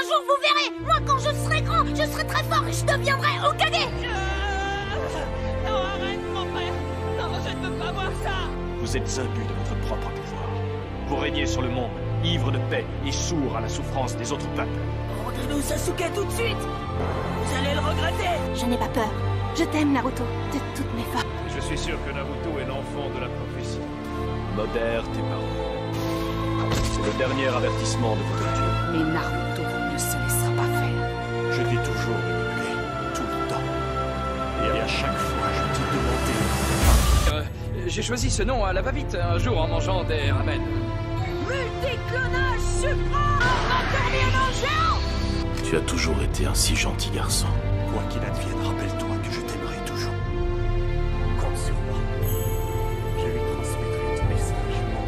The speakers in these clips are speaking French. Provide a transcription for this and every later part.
jour, vous verrez. Moi, quand je serai grand, je serai très fort et je deviendrai Hokage. Non, arrête, mon frère. Non, je ne veux pas voir ça. Vous êtes imbu de votre propre pouvoir. Vous régnez sur le monde, ivre de paix et sourd à la souffrance des autres peuples. Rendez-nous Sasuke tout de suite. Vous allez le regretter. Je n'ai pas peur. Je t'aime, Naruto, de toutes mes forces. Je suis sûr que Naruto est l'enfant de la prophétie. Modère tes paroles. C'est le dernier avertissement de votre dieu. Mais Naruto ne se laissera pas faire. Je t'ai toujours écouté, tout le temps. Et à chaque fois, je t'ai demandé... J'ai choisi ce nom à la va-vite un jour en mangeant des ramen. Multiclonage suprême. Encore géant. Tu as toujours été un si gentil garçon. Quoi qu'il advienne, rappelle-toi que je t'aimerai toujours. Compte sur moi. Je lui transmettrai ton message, mon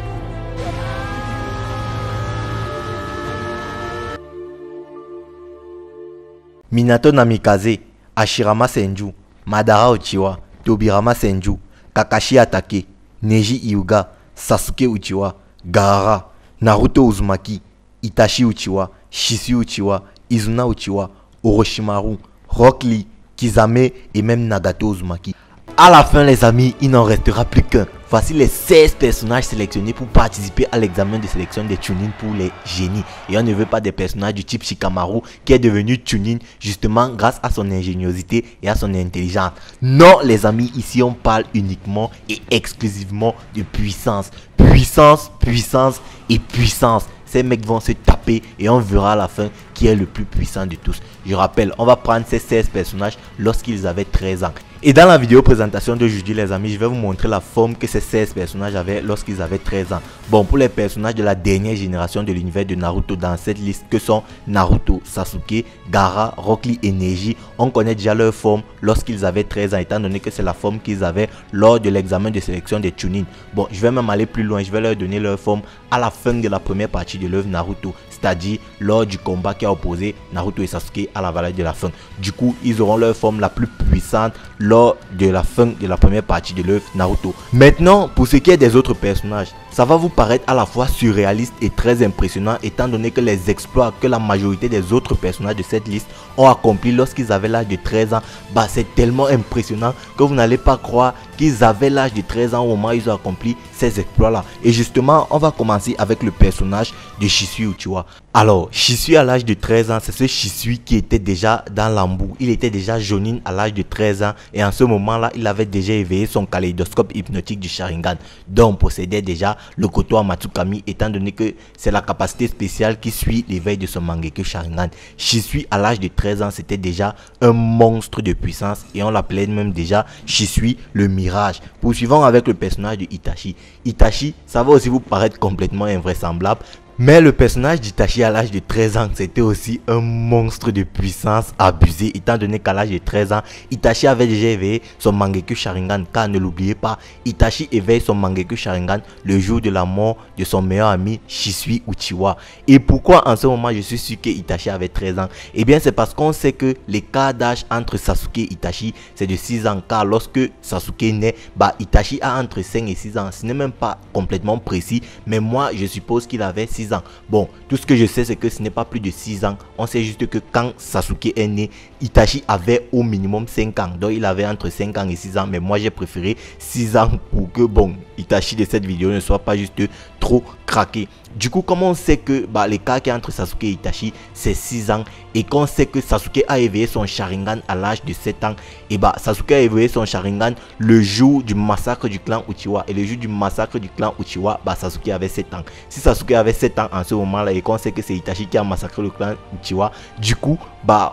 Minato Namikaze, Hashirama Senju, Madara Uchiwa, Tobirama Senju, Kakashi Atake, Neji Hyuga, Sasuke Uchiwa, Gaara, Naruto Uzumaki, Itachi Uchiwa, Shisui Uchiwa, Izuna Uchiwa, Orochimaru, Rock Lee, Kisame et même Nagato Uzumaki. À la fin les amis, il n'en restera plus qu'un. Voici les 16 personnages sélectionnés pour participer à l'examen de sélection des Chunin pour les génies. Et on ne veut pas des personnages du type Shikamaru qui est devenu Chunin justement grâce à son ingéniosité et à son intelligence. Non les amis, ici on parle uniquement et exclusivement de puissance. Puissance, puissance et puissance. Ces mecs vont se taper et on verra à la fin qui est le plus puissant de tous. Je rappelle, on va prendre ces 16 personnages lorsqu'ils avaient 13 ans. Et dans la vidéo présentation d'aujourd'hui les amis, je vais vous montrer la forme que ces 16 personnages avaient lorsqu'ils avaient 13 ans. Bon, pour les personnages de la dernière génération de l'univers de Naruto dans cette liste que sont Naruto, Sasuke, Gaara, Rock Lee et Neji, on connaît déjà leur forme lorsqu'ils avaient 13 ans étant donné que c'est la forme qu'ils avaient lors de l'examen de sélection des Chunin. Bon, je vais même aller plus loin, je vais leur donner leur forme à la fin de la première partie de l'œuvre Naruto, c'est-à-dire lors du combat qui a opposé Naruto et Sasuke à la vallée de la fin. Du coup, ils auront leur forme la plus puissante lors de la fin de la première partie de l'œuvre Naruto. Maintenant, pour ce qui est des autres personnages, ça va vous paraître à la fois surréaliste et très impressionnant étant donné que les exploits que la majorité des autres personnages de cette liste ont accomplis lorsqu'ils avaient l'âge de 13 ans, bah c'est tellement impressionnant que vous n'allez pas croire qu'ils avaient l'âge de 13 ans au moment où ils ont accompli ces exploits là. Et justement, on va commencer avec le personnage de Shisui Uchiwa. Alors, Shisui à l'âge de 13 ans, c'est ce Shisui qui était déjà dans l'embout. Il était déjà Jonin à l'âge de 13 ans et en ce moment-là, il avait déjà éveillé son kaléidoscope hypnotique du Sharingan, dont possédait déjà le Koto Matsukami, étant donné que c'est la capacité spéciale qui suit l'éveil de son Mangekyou Sharingan. Shisui à l'âge de 13 ans, c'était déjà un monstre de puissance et on l'appelait même déjà Shisui le Mirage. Poursuivons avec le personnage de Itachi. Itachi, ça va aussi vous paraître complètement invraisemblable, mais le personnage d'Itachi à l'âge de 13 ans, c'était aussi un monstre de puissance abusé, étant donné qu'à l'âge de 13 ans, Itachi avait déjà éveillé son Mangekyou Sharingan, car ne l'oubliez pas, Itachi éveille son Mangekyou Sharingan le jour de la mort de son meilleur ami Shisui Uchiwa. Et pourquoi en ce moment je suis sûr que Itachi avait 13 ans? Eh bien c'est parce qu'on sait que l'écart d'âge entre Sasuke et Itachi c'est de 6 ans, car lorsque Sasuke naît, bah Itachi a entre 5 et 6 ans. Ce n'est même pas complètement précis, mais moi je suppose qu'il avait 6 ans. Bon, tout ce que je sais c'est que ce n'est pas plus de 6 ans. On sait juste que quand Sasuke est né, Itachi avait au minimum 5 ans. Donc il avait entre 5 ans et 6 ans. Mais moi j'ai préféré 6 ans pour que bon, Itachi de cette vidéo ne soit pas juste trop craqué. Du coup, comme on sait que l'écart qui est entre Sasuke et Itachi c'est 6 ans et qu'on sait que Sasuke a éveillé son Sharingan à l'âge de 7 ans, et Sasuke a éveillé son Sharingan le jour du massacre du clan Uchiwa, et le jour du massacre du clan Uchiwa, Sasuke avait 7 ans. Si Sasuke avait 7 ans en ce moment là et qu'on sait que c'est Itachi qui a massacré le clan Uchiwa, du coup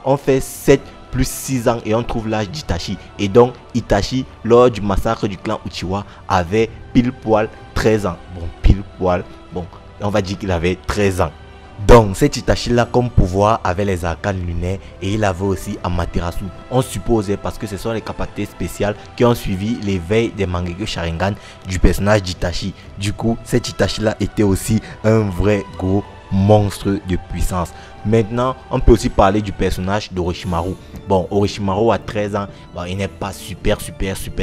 on fait 7 plus 6 ans et on trouve l'âge d'Itachi. Et donc Itachi lors du massacre du clan Uchiwa avait pile poil 13 ans. Bon, pile poil, bon, on va dire qu'il avait 13 ans. Donc cet Itachi là comme pouvoir avait les arcanes lunaires et il avait aussi Amaterasu. On supposait parce que ce sont les capacités spéciales qui ont suivi l'éveil des Mangekyou Sharingan du personnage d'Itachi. Du coup cet Itachi là était aussi un vrai gros monstre de puissance. Maintenant, on peut aussi parler du personnage d'Orochimaru. Bon, Orochimaru à 13 ans, il n'est pas super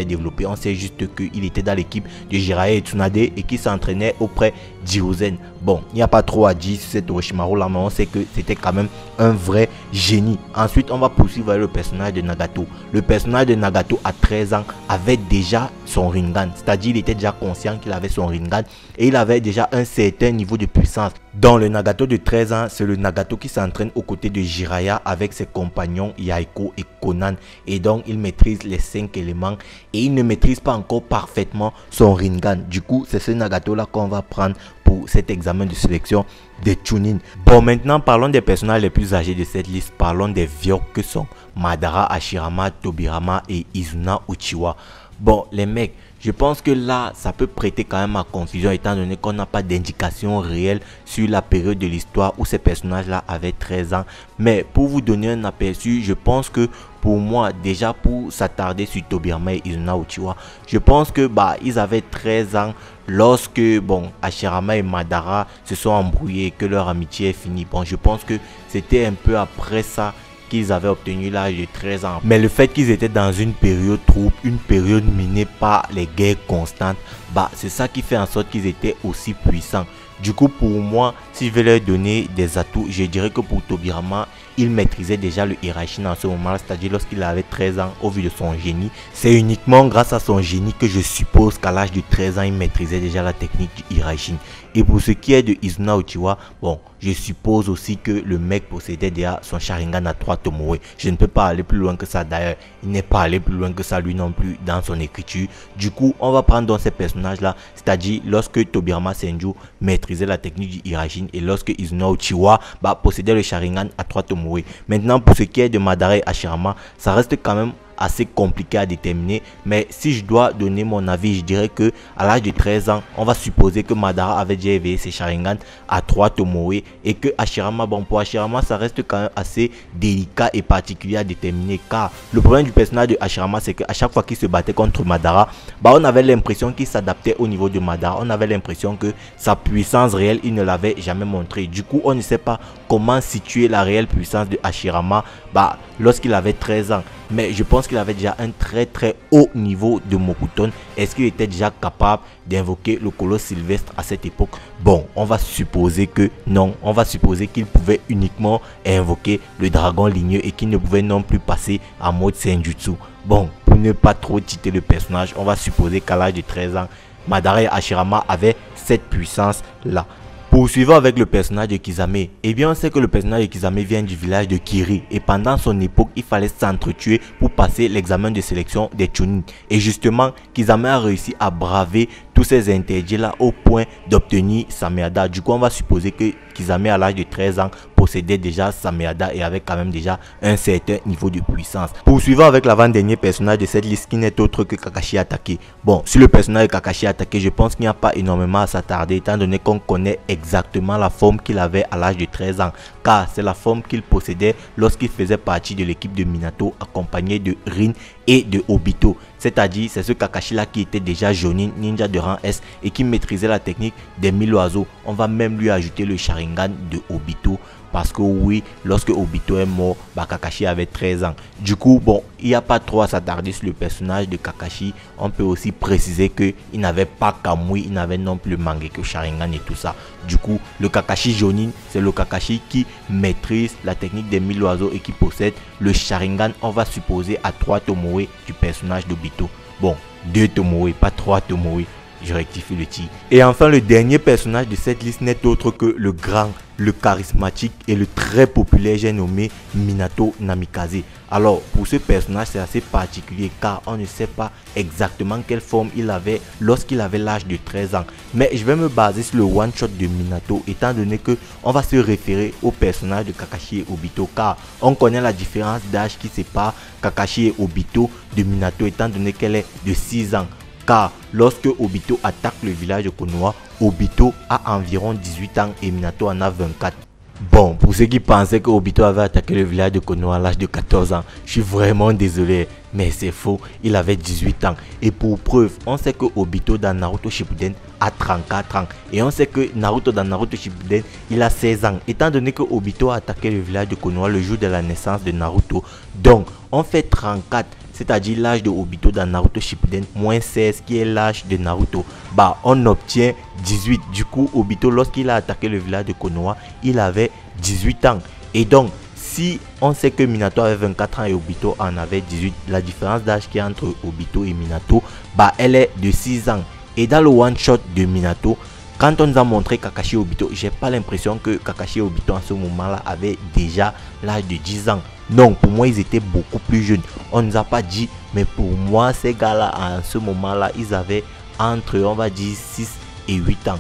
développé. On sait juste qu'il était dans l'équipe de Jiraiya et Tsunade et qui s'entraînait auprès d'Hiruzen. Bon, il n'y a pas trop à dire sur cet Orochimaru là, mais on sait que c'était quand même un vrai génie. Ensuite, on va poursuivre avec le personnage de Nagato. Le personnage de Nagato à 13 ans avait déjà son Rinnegan, c'est-à-dire il était déjà conscient qu'il avait son Rinnegan et il avait déjà un certain niveau de puissance. Dans le Nagato de 13 ans, c'est le Nagato qui s'entraîne aux côtés de Jiraiya avec ses compagnons Yaiko et Conan, et donc il maîtrise les 5 éléments et il ne maîtrise pas encore parfaitement son Rinnegan. Du coup, c'est ce Nagato là qu'on va prendre pour cet examen de sélection des Chunin. Bon, maintenant parlons des personnages les plus âgés de cette liste. Parlons des vieux que sont Madara, Hashirama, Tobirama et Izuna Uchiwa. Bon, les mecs, je pense que là, ça peut prêter quand même à confusion étant donné qu'on n'a pas d'indication réelle sur la période de l'histoire où ces personnages-là avaient 13 ans. Mais pour vous donner un aperçu, je pense que pour moi, déjà pour s'attarder sur Tobirama et Izuna Uchiwa, je pense que ils avaient 13 ans lorsque Hashirama et Madara se sont embrouillés et que leur amitié est finie. Bon, je pense que c'était un peu après ça qu'ils avaient obtenu l'âge de 13 ans. Mais le fait qu'ils étaient dans une période trouble, une période minée par les guerres constantes, c'est ça qui fait en sorte qu'ils étaient aussi puissants. Du coup, pour moi, si je vais leur donner des atouts, je dirais que pour Tobirama, il maîtrisait déjà le Hiraishin en ce moment, c'est-à-dire lorsqu'il avait 13 ans au vu de son génie. C'est uniquement grâce à son génie que je suppose qu'à l'âge de 13 ans, il maîtrisait déjà la technique du Hiraishin. Et pour ce qui est de Izuna Uchiwa, je suppose aussi que le mec possédait déjà son Sharingan à 3 Tomoe. Je ne peux pas aller plus loin que ça d'ailleurs. Il n'est pas allé plus loin que ça lui non plus dans son écriture. Du coup, on va prendre dans ces personnages-là, c'est-à-dire lorsque Tobirama Senju maîtrisait la technique du Hiraishin et lorsque Izuna Uchiwa possédait le Sharingan à 3 Tomoe. Maintenant, pour ce qui est de Madara et Hashirama, ça reste quand même assez compliqué à déterminer, mais si je dois donner mon avis, je dirais que à l'âge de 13 ans, on va supposer que Madara avait déjà éveillé ses Sharingan à 3 Tomoe et que Hashirama, pour Hashirama, ça reste quand même assez délicat et particulier à déterminer, car le problème du personnage de Hashirama, c'est qu'à chaque fois qu'il se battait contre Madara, on avait l'impression qu'il s'adaptait au niveau de Madara, on avait l'impression que sa puissance réelle, il ne l'avait jamais montré. Du coup, on ne sait pas comment situer la réelle puissance de Hashirama lorsqu'il avait 13 ans. Mais je pense qu'il avait déjà un très haut niveau de Mokuton. Est-ce qu'il était déjà capable d'invoquer le colosse sylvestre à cette époque? Bon, on va supposer que non. On va supposer qu'il pouvait uniquement invoquer le dragon ligneux et qu'il ne pouvait non plus passer en mode Senjutsu. Bon, pour ne pas trop titer le personnage, on va supposer qu'à l'âge de 13 ans, Madara et Hashirama avaient cette puissance-là. Poursuivons avec le personnage de Kisame. Eh bien, on sait que le personnage de Kisame vient du village de Kiri. Et pendant son époque, il fallait s'entretuer pour passer l'examen de sélection des Chunin. Et justement, Kisame a réussi à braver tous ces interdits-là au point d'obtenir Sameada. Du coup, on va supposer que Kisame, à l'âge de 13 ans, possédait déjà Sameada et avait quand même déjà un certain niveau de puissance. Poursuivons avec l'avant-dernier personnage de cette liste qui n'est autre que Kakashi Hatake. Bon, sur le personnage de Kakashi Hatake, je pense qu'il n'y a pas énormément à s'attarder étant donné qu'on connaît exactement la forme qu'il avait à l'âge de 13 ans, car c'est la forme qu'il possédait lorsqu'il faisait partie de l'équipe de Minato accompagné de Rin et de Obito. C'est-à-dire, c'est ce Kakashi là qui était déjà Jonin, ninja de rang S et qui maîtrisait la technique des 1000 oiseaux. On va même lui ajouter le Sharingan de Obito. Parce que oui, lorsque Obito est mort, Kakashi avait 13 ans. Du coup, il n'y a pas trop à s'attarder sur le personnage de Kakashi. On peut aussi préciser qu'il n'avait pas Kamui, il n'avait non plus le Mangekyo Sharingan et tout ça. Du coup, le Kakashi Jonin, c'est le Kakashi qui maîtrise la technique des 1000 oiseaux et qui possède le Sharingan, on va supposer, à 3 Tomoe du personnage d'Obito. Bon, 2 Tomoe, pas 3 Tomoe. Je rectifie le tir. Et enfin, le dernier personnage de cette liste n'est autre que le grand, le charismatique et le très populaire, j'ai nommé Minato Namikaze. Alors, pour ce personnage, c'est assez particulier car on ne sait pas exactement quelle forme il avait lorsqu'il avait l'âge de 13 ans. Mais je vais me baser sur le one-shot de Minato étant donné que on va se référer au personnage de Kakashi et Obito car on connaît la différence d'âge qui sépare Kakashi et Obito de Minato étant donné qu'elle est de 6 ans. Car lorsque Obito attaque le village de Konoha, Obito a environ 18 ans et Minato en a 24. Bon, pour ceux qui pensaient que Obito avait attaqué le village de Konoha à l'âge de 14 ans, je suis vraiment désolé, mais c'est faux, il avait 18 ans. Et pour preuve, on sait que Obito dans Naruto Shippuden a 34 ans. Et on sait que Naruto dans Naruto Shippuden, il a 16 ans. Étant donné que Obito a attaqué le village de Konoha le jour de la naissance de Naruto, donc on fait 34 c'est-à-dire l'âge de Obito dans Naruto Shippuden, moins 16 qui est l'âge de Naruto, bah on obtient 18. Du coup, Obito, lorsqu'il a attaqué le village de Konoha, il avait 18 ans. Et donc, si on sait que Minato avait 24 ans et Obito en avait 18, la différence d'âge qui est entre Obito et Minato, bah elle est de 6 ans. Et dans le one-shot de Minato, quand on nous a montré Kakashi et Obito, j'ai pas l'impression que Kakashi et Obito en ce moment-là avaient déjà l'âge de 10 ans. Non, pour moi, ils étaient beaucoup plus jeunes. On ne nous a pas dit, mais pour moi, ces gars-là, en ce moment-là, ils avaient entre, on va dire, 6 et 8 ans.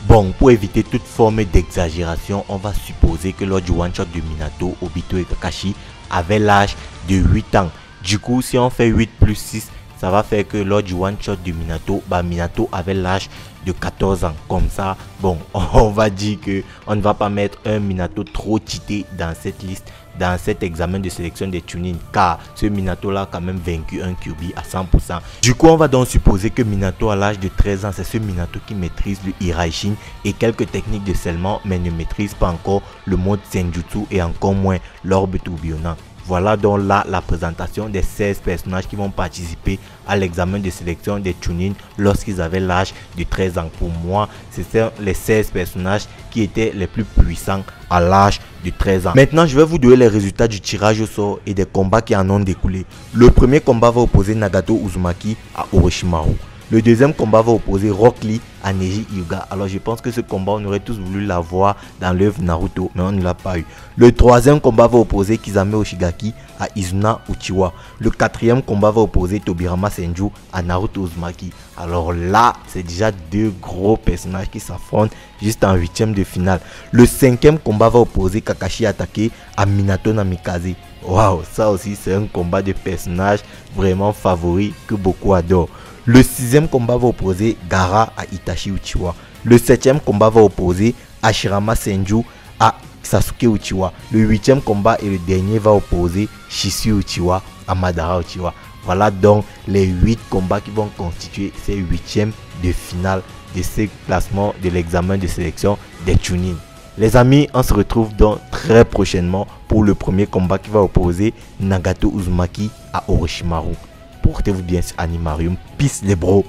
Bon, pour éviter toute forme d'exagération, on va supposer que lors du one-shot de Minato, Obito et Kakashi avaient l'âge de 8 ans. Du coup, si on fait 8 plus 6, ça va faire que lors du one-shot de Minato, bah, Minato avait l'âge de 14 ans. Comme ça, bon, on va dire que on ne va pas mettre un Minato trop cheaté dans cette liste, dans cet examen de sélection des Chunin, car ce Minato là a quand même vaincu un Kyuubi à 100%. Du coup, on va donc supposer que Minato à l'âge de 13 ans, c'est ce Minato qui maîtrise le Hiraishin et quelques techniques de scellement, mais ne maîtrise pas encore le mode Senjutsu et encore moins l'orbe tourbillonnant. Voilà donc là la présentation des 16 personnages qui vont participer à l'examen de sélection des Chunin lorsqu'ils avaient l'âge de 13 ans. Pour moi, c'était les 16 personnages qui étaient les plus puissants à l'âge de 13 ans. Maintenant, je vais vous donner les résultats du tirage au sort et des combats qui en ont découlé. Le premier combat va opposer Nagato Uzumaki à Orochimaru. Le deuxième combat va opposer Rock Lee à Neji Hyuga. Alors je pense que ce combat, on aurait tous voulu l'avoir dans l'œuvre Naruto, mais on ne l'a pas eu. Le troisième combat va opposer Kisame Oshigaki à Izuna Uchiwa. Le quatrième combat va opposer Tobirama Senju à Naruto Uzumaki. Alors là, c'est déjà deux gros personnages qui s'affrontent juste en huitième de finale. Le cinquième combat va opposer Kakashi Hatake à Minato Namikaze. Waouh, ça aussi c'est un combat de personnages vraiment favori que beaucoup adorent. Le sixième combat va opposer Gaara à Itachi Uchiwa. Le septième combat va opposer Hashirama Senju à Sasuke Uchiwa. Le huitième combat et le dernier va opposer Shisui Uchiwa à Madara Uchiwa. Voilà donc les 8 combats qui vont constituer ces huitièmes de finale de ce classement de l'examen de sélection des Chunin. Les amis, on se retrouve donc très prochainement pour le premier combat qui va opposer Nagato Uzumaki à Orochimaru. Portez-vous bien sur Animarium. Peace les bros.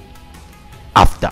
After.